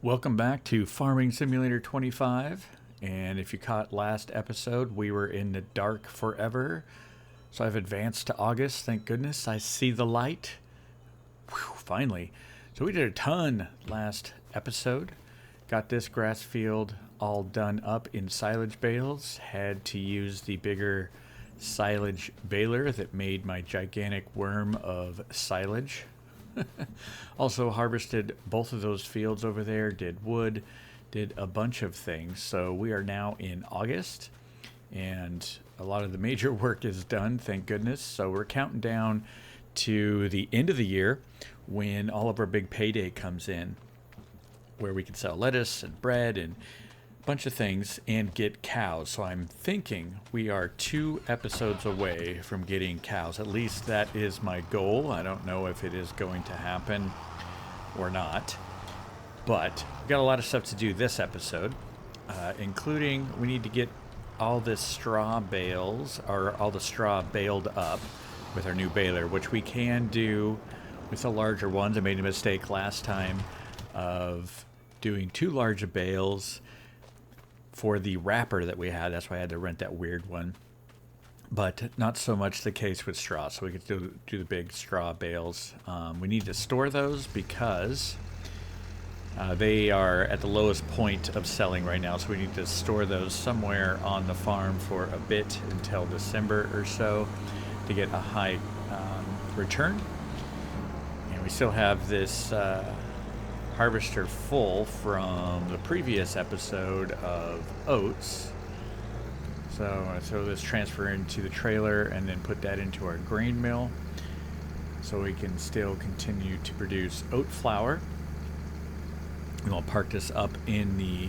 Welcome back to Farming Simulator 25. And if you caught last episode, we were in the dark forever. So I've advanced to August. Thank goodness. I see the light. Whew, finally. So we did a ton last episode. Got this grass field all done up in silage bales. Had to use the bigger silage baler that made my gigantic worm of silage. Also harvested both of those fields over there, did wood, did a bunch of things. So we are now in August and a lot of the major work is done, thank goodness. So we're counting down to the end of the year when all of our big payday comes in, where we can sell lettuce and bread and bunch of things and get cows. So I'm thinking we are 2 episodes away from getting cows. At least that is my goal. I don't know if it is going to happen or not, but we got a lot of stuff to do this episode, including we need to get all this straw bales, or all the straw baled up with our new baler, which we can do with the larger ones. I made a mistake last time of doing too large of bales for the wrapper that we had. That's why I had to rent that weird one. But not so much the case with straw. So we could do the big straw bales. We need to store those because they are at the lowest point of selling right now. So we need to store those somewhere on the farm for a bit until December or so to get a high return. And we still have this harvester full from the previous episode of oats. So I'm going to throw this transfer into the trailer and then put that into our grain mill so we can still continue to produce oat flour. And we'll park this up in the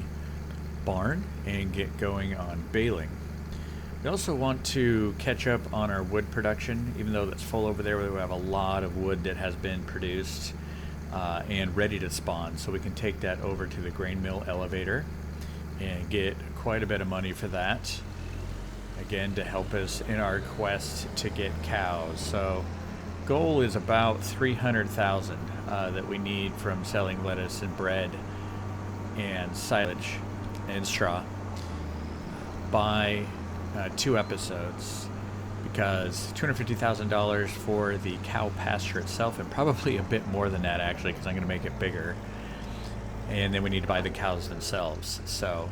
barn and get going on baling. We also want to catch up on our wood production, even though that's full over there. We have a lot of wood that has been produced and ready to spawn, so we can take that over to the grain mill elevator and get quite a bit of money for that, again to help us in our quest to get cows. So goal is about 300,000 that we need from selling lettuce and bread and silage and straw by 2 episodes, because $250,000 for the cow pasture itself, and probably a bit more than that actually, because I'm going to make it bigger. And then we need to buy the cows themselves. So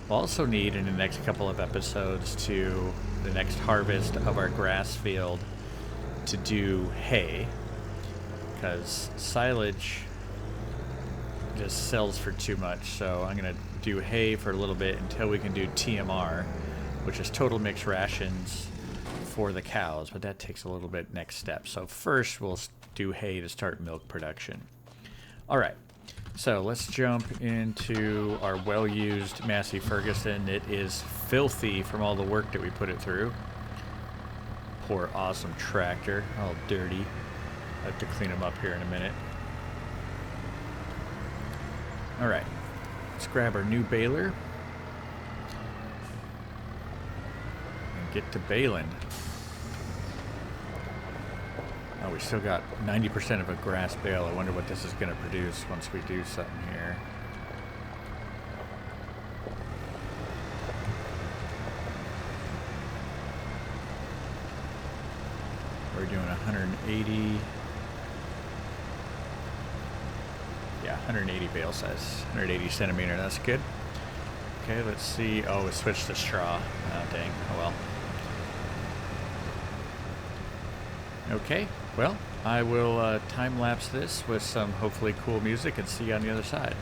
we'll also need in the next couple of episodes, to the next harvest of our grass field, to do hay, because silage just sells for too much. So I'm going to do hay for a little bit until we can do TMR, which is total mixed rations for the cows, but that takes a little bit next step. So first we'll do hay to start milk production. All right, so let's jump into our well-used Massey Ferguson. It is filthy from all the work that we put it through. Poor awesome tractor, all dirty. I have to clean them up here in a minute. All right, let's grab our new baler and get to baling. Oh, we still got 90% of a grass bale. I wonder what this is going to produce once we do something here. We're doing 180. Yeah, 180 bale size, 180 centimeter. That's good. Okay, let's see. Oh, we switched to straw. Oh, dang. Oh, well. Okay, well, I will time-lapse this with some hopefully cool music and see you on the other side.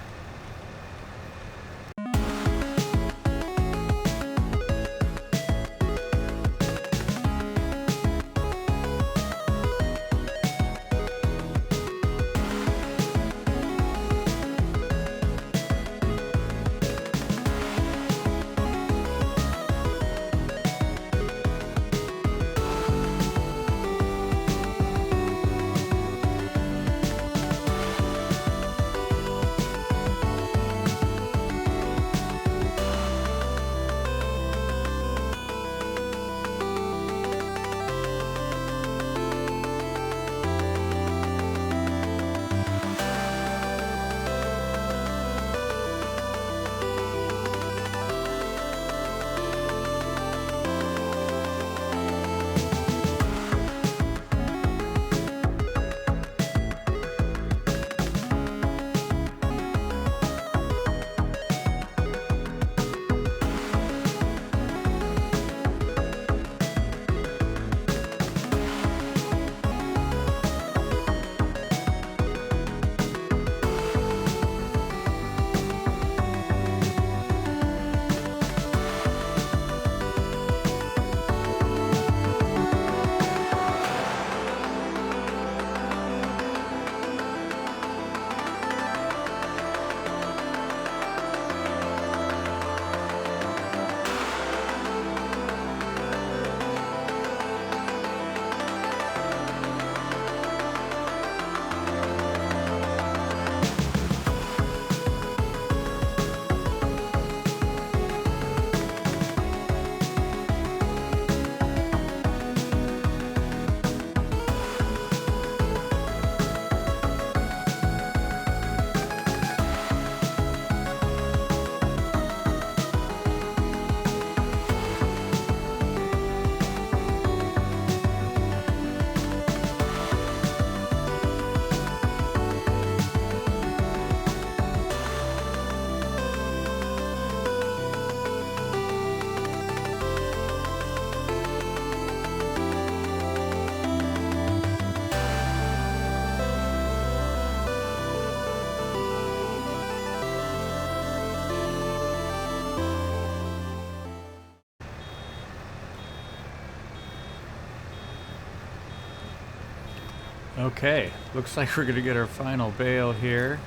Okay, looks like we're gonna get our final bale here.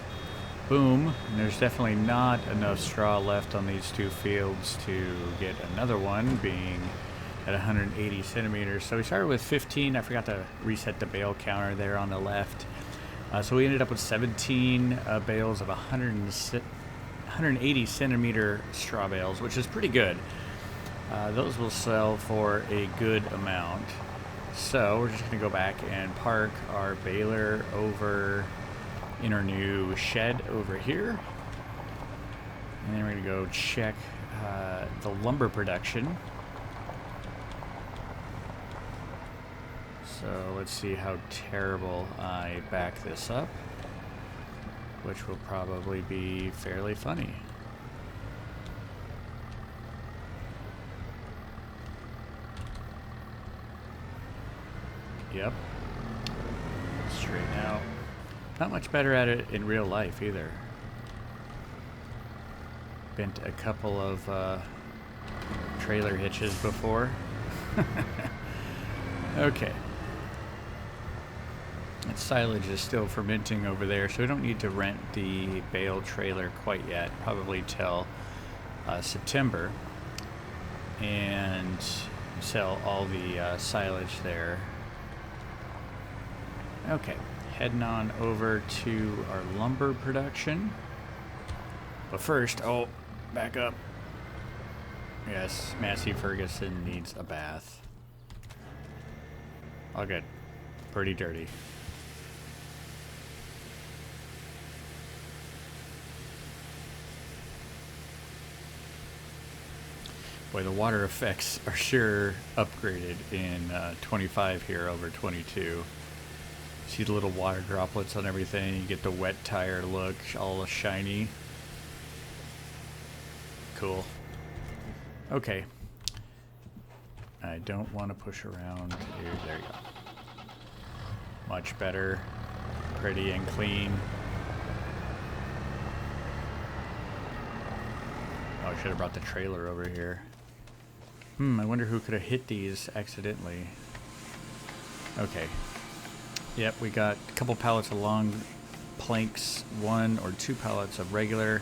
Boom, and there's definitely not enough straw left on these two fields to get another one, being at 180 centimeters. So we started with 15. I forgot to reset the bale counter there on the left. So we ended up with 17 bales of 180 centimeter straw bales, which is pretty good. Those will sell for a good amount. So we're just going to go back and park our baler over in our new shed over here. And then we're going to go check the lumber production. So let's see how terrible I back this up, which will probably be fairly funny. Yep. Straight out. Not much better at it in real life either. Bent a couple of trailer hitches before. Okay. That silage is still fermenting over there, so we don't need to rent the bale trailer quite yet. Probably till September. And sell all the silage there. Okay, heading on over to our lumber production. But first, oh, back up. Yes, Massey Ferguson needs a bath. All good. Pretty dirty. Boy, the water effects are sure upgraded in 25 here over 22. See the little water droplets on everything. You get the wet tire look, all shiny. Cool. Okay. I don't want to push around here. There you go. Much better. Pretty and clean. Oh, I should have brought the trailer over here. I wonder who could have hit these accidentally. Okay. Yep, we got a couple pallets of long planks, 1 or 2 pallets of regular,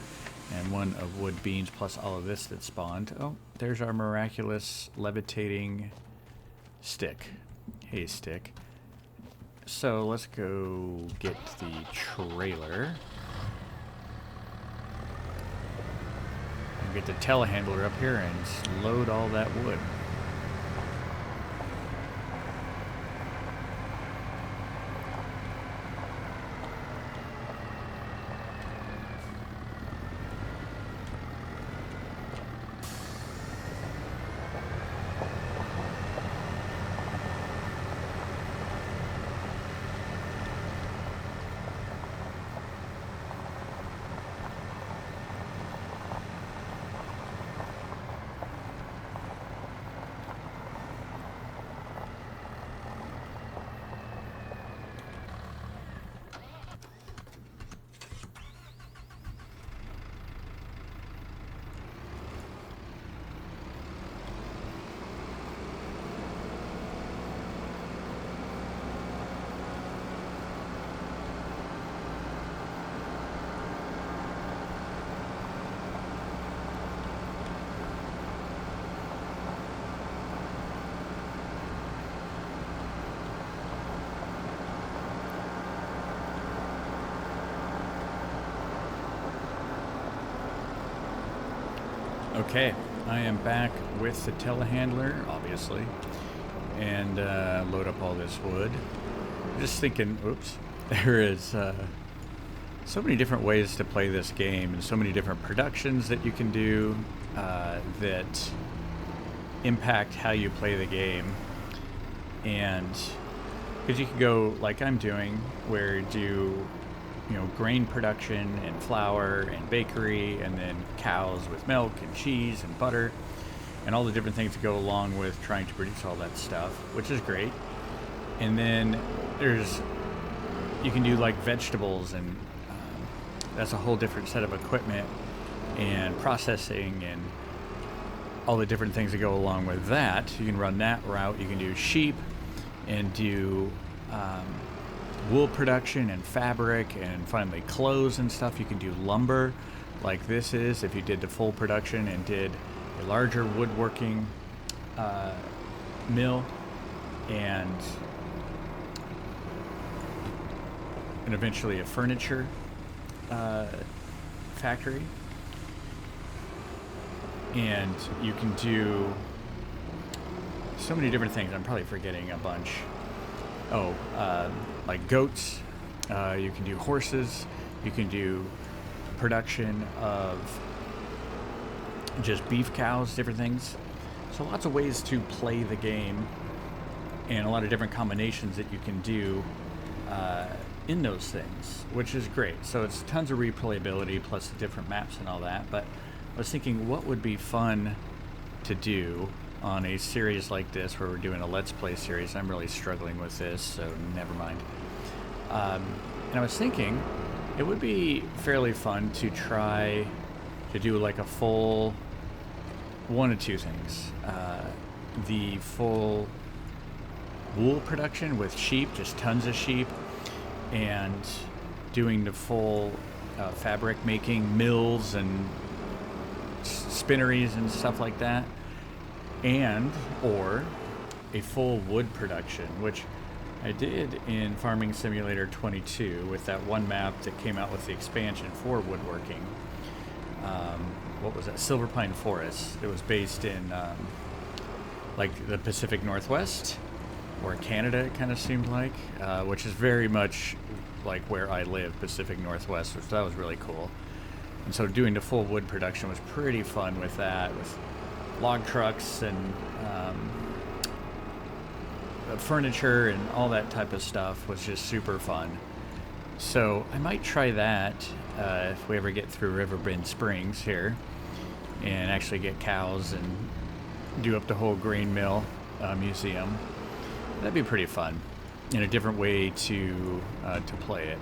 and 1 of wood beams, plus all of this that spawned. Oh, there's our miraculous levitating stick. Hey, stick. So let's go get the trailer. And get the telehandler up here and load all that wood. Okay, I am back with the telehandler, obviously, and load up all this wood. I'm just thinking, oops, there is so many different ways to play this game and so many different productions that you can do that impact how you play the game. And because you can go like I'm doing, where you do, grain production and flour and bakery, and then cows with milk and cheese and butter and all the different things that go along with trying to produce all that stuff, which is great. And then you can do like vegetables, and that's a whole different set of equipment and processing and all the different things that go along with that. You can run that route. You can do sheep and do wool production and fabric, and finally clothes and stuff. You can do lumber like this is if you did the full production and did a larger woodworking mill, and eventually a furniture factory. And you can do so many different things. I'm probably forgetting a bunch. Like goats. You can do horses. You can do production of just beef cows, different things. So lots of ways to play the game, and a lot of different combinations that you can do in those things, which is great. So it's tons of replayability plus the different maps and all that. But I was thinking, what would be fun to do on a series like this where we're doing a Let's Play series. I'm really struggling with this, so never mind. And I was thinking it would be fairly fun to try to do like a full one of two things. The full wool production with sheep, just tons of sheep, and doing the full fabric making mills and spinneries and stuff like that, and or a full wood production, which I did in Farming Simulator 22 with that one map that came out with the expansion for woodworking. What was that? Silver Pine Forest. It was based in like the Pacific Northwest or Canada, it kind of seemed like, which is very much like where I live, Pacific Northwest, which that was really cool. And so doing the full wood production was pretty fun with that, with log trucks and furniture and all that type of stuff was just super fun. So I might try that if we ever get through Riverbend Springs here and actually get cows and do up the whole grain mill museum. That'd be pretty fun, and a different way to play it.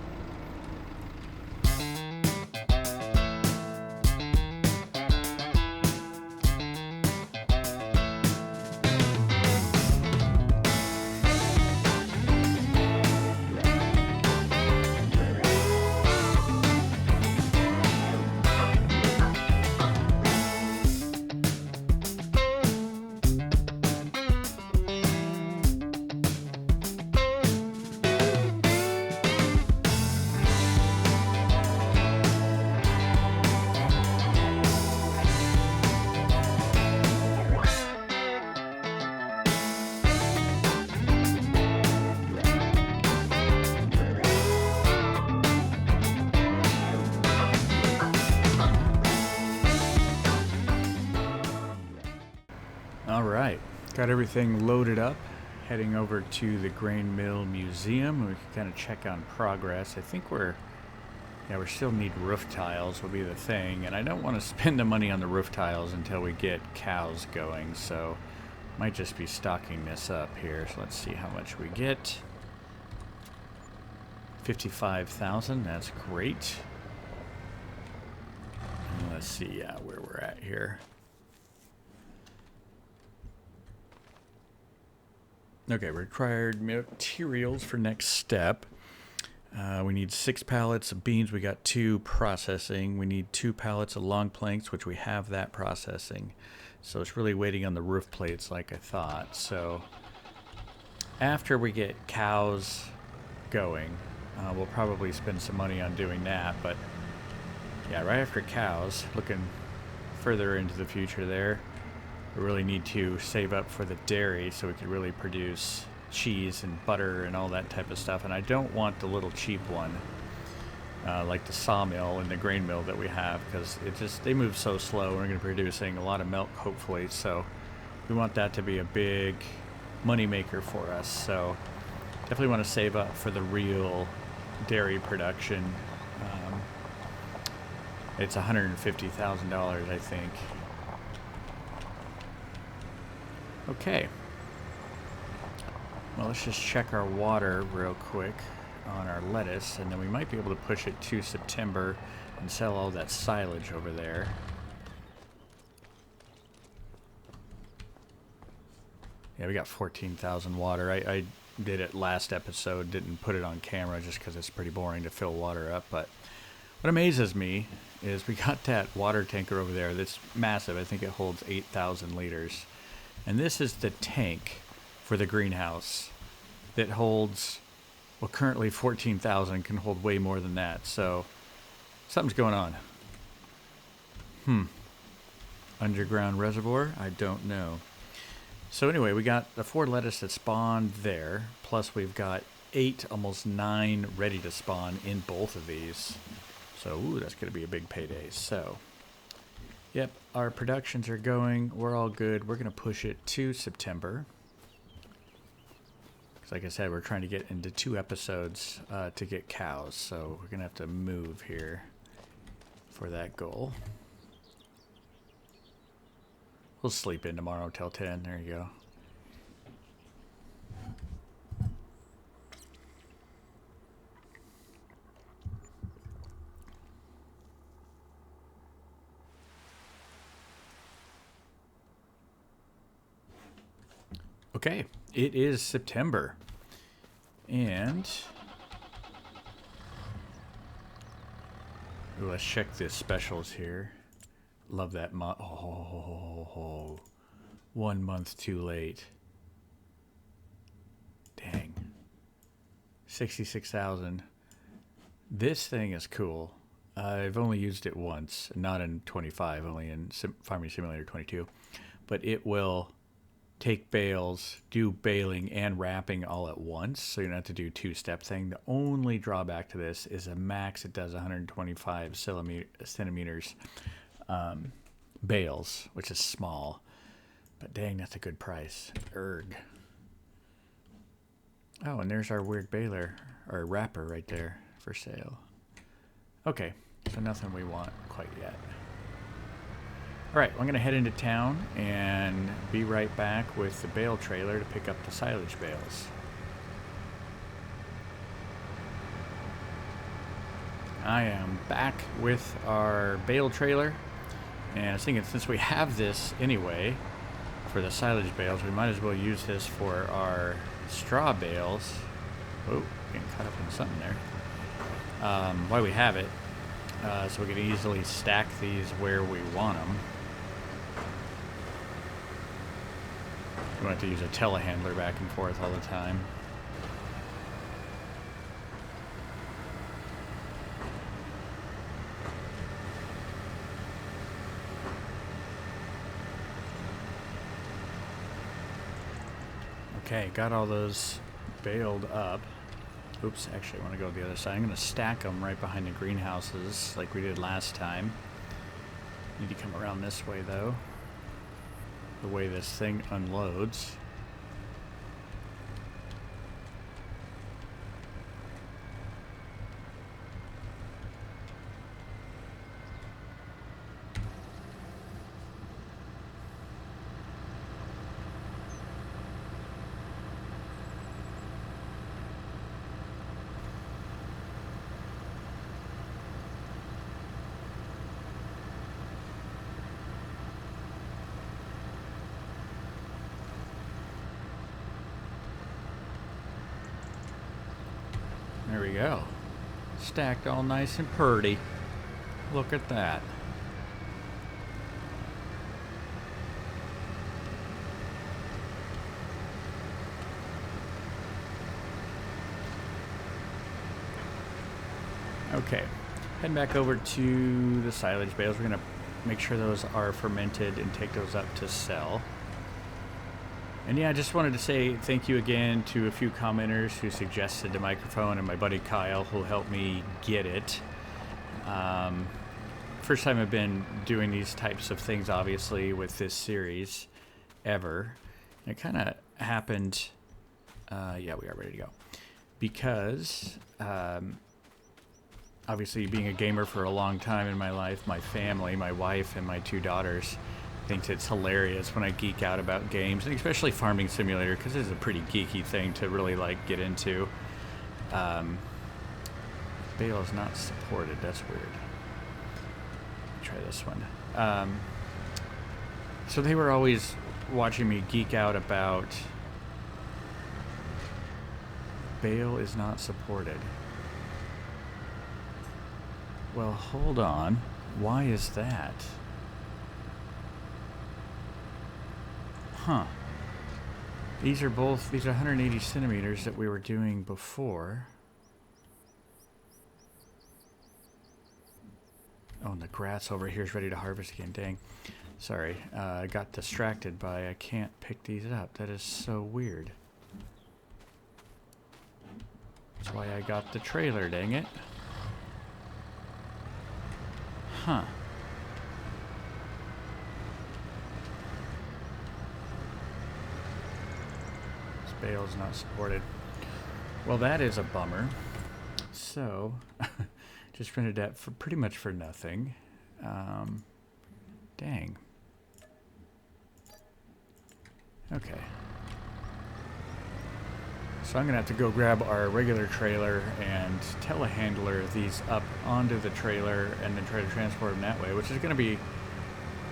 Alright, got everything loaded up, heading over to the Grain Mill Museum. We can kind of check on progress. I think we still need roof tiles will be the thing, and I don't want to spend the money on the roof tiles until we get cows going, so might just be stocking this up here. So let's see how much we get. 55,000, that's great. And let's see where we're at here. Okay, required materials for next step. We need 6 pallets of beans. We got 2 processing. We need 2 pallets of long planks, which we have that processing. So it's really waiting on the roof plates like I thought. So after we get cows going, we'll probably spend some money on doing that. But yeah, right after cows, looking further into the future there, we really need to save up for the dairy so we could really produce cheese and butter and all that type of stuff. And I don't want the little cheap one, like the sawmill and the grain mill that we have, because they move so slow. We're going to be producing a lot of milk, hopefully. So we want that to be a big money maker for us. So definitely want to save up for the real dairy production. It's $150,000, I think. Okay. Well, let's just check our water real quick on our lettuce, and then we might be able to push it to September and sell all that silage over there. Yeah, we got 14,000 water. I did it last episode, didn't put it on camera just because it's pretty boring to fill water up. But what amazes me is we got that water tanker over there that's massive. I think it holds 8,000 liters. And this is the tank for the greenhouse that holds, well, currently 14,000, can hold way more than that. So something's going on. Underground reservoir? I don't know. So anyway, we got the 4 lettuce that spawned there, plus we've got 8, almost 9 ready to spawn in both of these. So, ooh, that's going to be a big payday. So, yep, our productions are going. We're all good. We're going to push it to September. Because like I said, we're trying to get into 2 episodes to get cows. So we're going to have to move here for that goal. We'll sleep in tomorrow till 10. There you go. Okay, it is September. And ooh, let's check the specials here. Love that month. Oh, 1 month too late. Dang. 66,000. This thing is cool. I've only used it once, not in 25, only in Farming Simulator 22. But it will take bales, do baling and wrapping all at once, so you don't have to do 2-step thing. The only drawback to this is a max it does 125 centimeters bales, which is small, but dang, that's a good price. Erg. Oh, and there's our weird baler or wrapper right there for sale. Okay, so nothing we want quite yet. All right, I'm gonna head into town and be right back with the bale trailer to pick up the silage bales. I am back with our bale trailer. And I was thinking, since we have this anyway for the silage bales, we might as well use this for our straw bales. Oh, getting caught up in something there. While we have it, so we can easily stack these where we want them. We don't have to use a telehandler back and forth all the time. Okay, got all those baled up. Oops, actually I want to go to the other side. I'm going to stack them right behind the greenhouses like we did last time. Need to come around this way though. The way this thing unloads. There we go. Stacked all nice and purty. Look at that. Okay, heading back over to the silage bales. We're gonna make sure those are fermented and take those up to sell. And yeah, I just wanted to say thank you again to a few commenters who suggested the microphone, and my buddy Kyle who helped me get it. First time I've been doing these types of things, obviously, with this series ever. And it kind of happened, yeah, we are ready to go. Because, obviously, being a gamer for a long time in my life, my family, my wife, and my 2 daughters thinks it's hilarious when I geek out about games, and especially Farming Simulator, because it's a pretty geeky thing to really like get into. Bale is not supported. That's weird. Try this one. So they were always watching me geek out about bale is not supported. Well, hold on. Why is that? Huh. These are 180 centimeters that we were doing before. Oh, and the grass over here is ready to harvest again. Dang. Sorry. I got distracted by I can't pick these up. That is so weird. That's why I got the trailer, dang it. Huh. This bale's not supported. Well, that is a bummer. So, just rented that for pretty much for nothing. Dang. Okay. So I'm going to have to go grab our regular trailer and telehandler these up onto the trailer and then try to transport them that way, which is going to be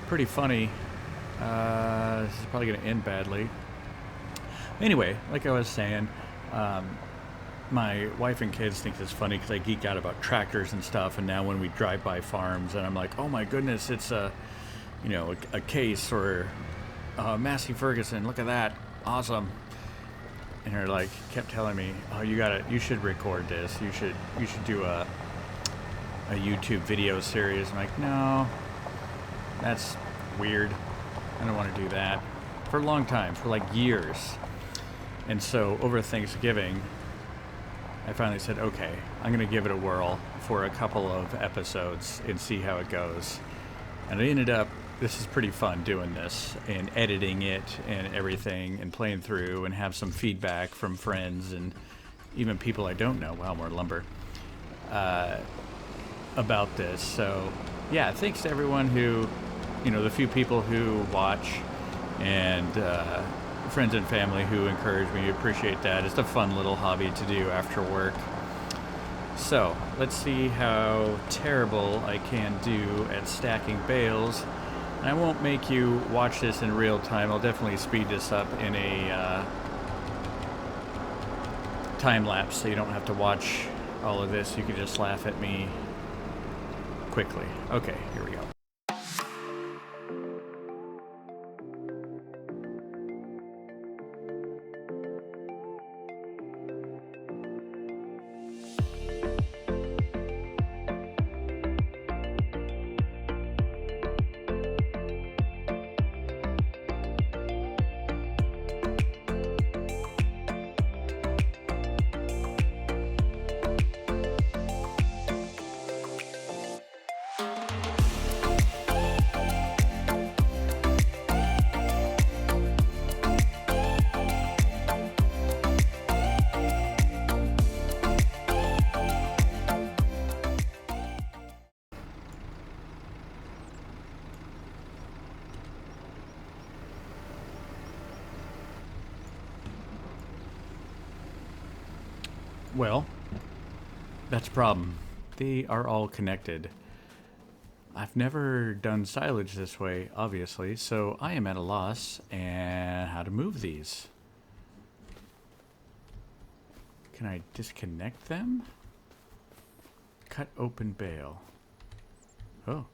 pretty funny. This is probably going to end badly. Anyway, like I was saying, my wife and kids think it's funny because I geek out about tractors and stuff, and now when we drive by farms and I'm like, oh my goodness, it's a Case or a Massey Ferguson, look at that, awesome. And they're like, kept telling me, oh, you should record this, you should do a YouTube video series. I'm like, no, that's weird, I don't want to do that. For a long time, for like years. And so over Thanksgiving, I finally said, okay, I'm going to give it a whirl for a couple of episodes and see how it goes. And I ended up, this is pretty fun doing this and editing it and everything and playing through and have some feedback from friends and even people I don't know, wow, more lumber, about this. So yeah, thanks to everyone who, the few people who watch and friends and family who encourage me. Appreciate that. It's a fun little hobby to do after work. So let's see how terrible I can do at stacking bales. And I won't make you watch this in real time. I'll definitely speed this up in a time lapse so you don't have to watch all of this. You can just laugh at me quickly. Okay, here we go. Well, that's a problem. They are all connected. I've never done silage this way, obviously, so I am at a loss and how to move these. Can I disconnect them? Cut open bale. Oh.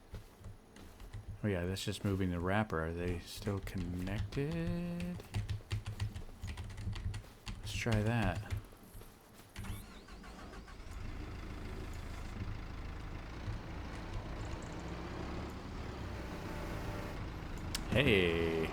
Oh yeah, that's just moving the wrapper. Are they still connected? Let's try that. Hey.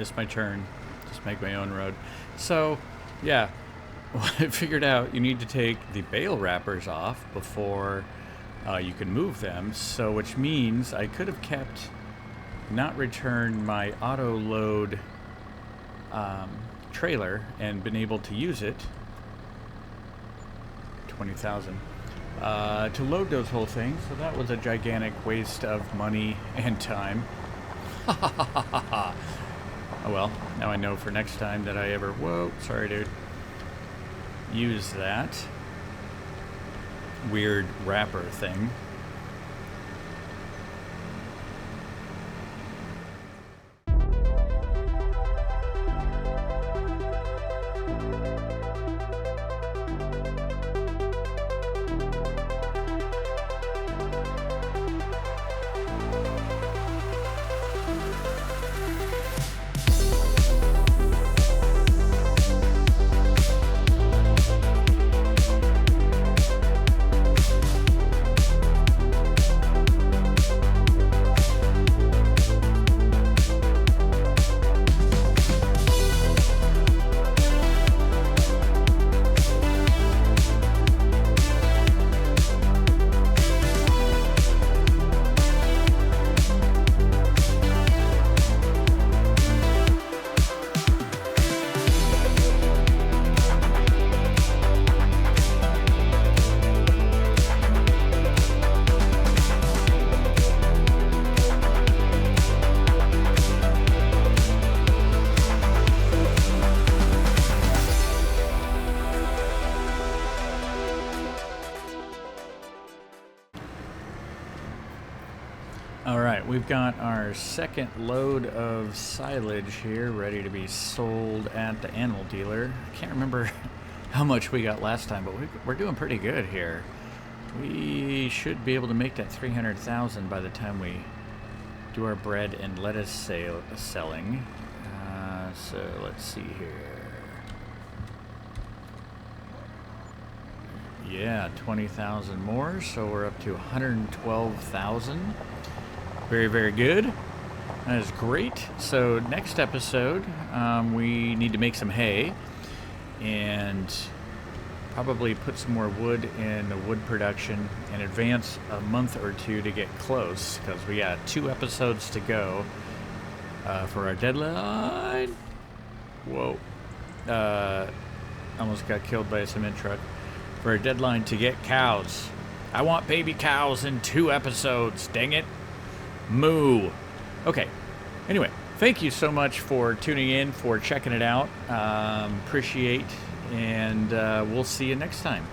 missed my turn. Just make my own road. So, yeah, I figured out you need to take the bale wrappers off before you can move them. So, which means I could have kept, not returned my auto load trailer and been able to use it. 20,000 to load those whole things. So that was a gigantic waste of money and time. Oh well, now I know for next time that I ever, whoa, sorry dude, use that weird wrapper thing. Alright, we've got our second load of silage here ready to be sold at the animal dealer. I can't remember how much we got last time, but we're doing pretty good here. We should be able to make that 300,000 by the time we do our bread and lettuce selling. So let's see here. Yeah, 20,000 more, so we're up to 112,000. Very, very good. That is great. So next episode, we need to make some hay and probably put some more wood in the wood production and advance a month or two to get close, because we got 2 episodes to go for our deadline. Whoa. Almost got killed by a cement truck. For our deadline to get cows. I want baby cows in 2 episodes, dang it. Moo. Okay. Anyway, thank you so much for tuning in, for checking it out. Appreciate, and we'll see you next time.